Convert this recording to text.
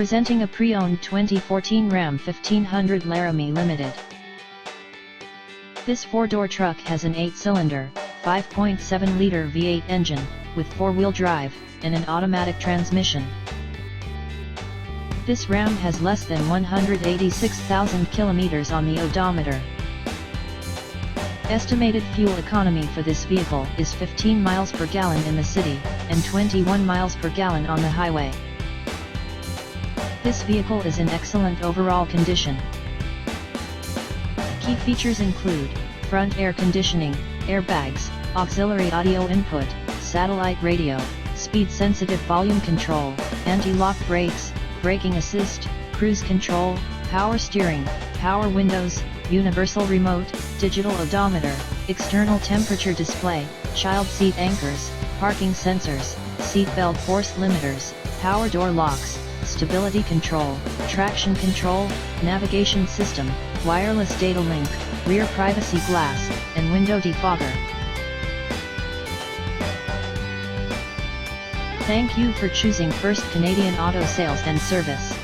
Presenting a pre-owned 2014 Ram 1500 Laramie Limited. This four-door truck has an 8-cylinder, 5.7-liter V8 engine, with four-wheel drive, and an automatic transmission. This Ram has less than 186,000 kilometers on the odometer. Estimated fuel economy for this vehicle is 15 miles per gallon in the city, and 21 miles per gallon on the highway. This vehicle is in excellent overall condition. Key features include front air conditioning, airbags, auxiliary audio input, satellite radio, speed-sensitive volume control, anti-lock brakes, braking assist, cruise control, power steering, power windows, universal remote, digital odometer, external temperature display, child seat anchors, parking sensors, seat belt force limiters, power door locks, stability control, traction control, navigation system, wireless data link, rear privacy glass, and window defogger. Thank you for choosing First Canadian Auto Sales and Service.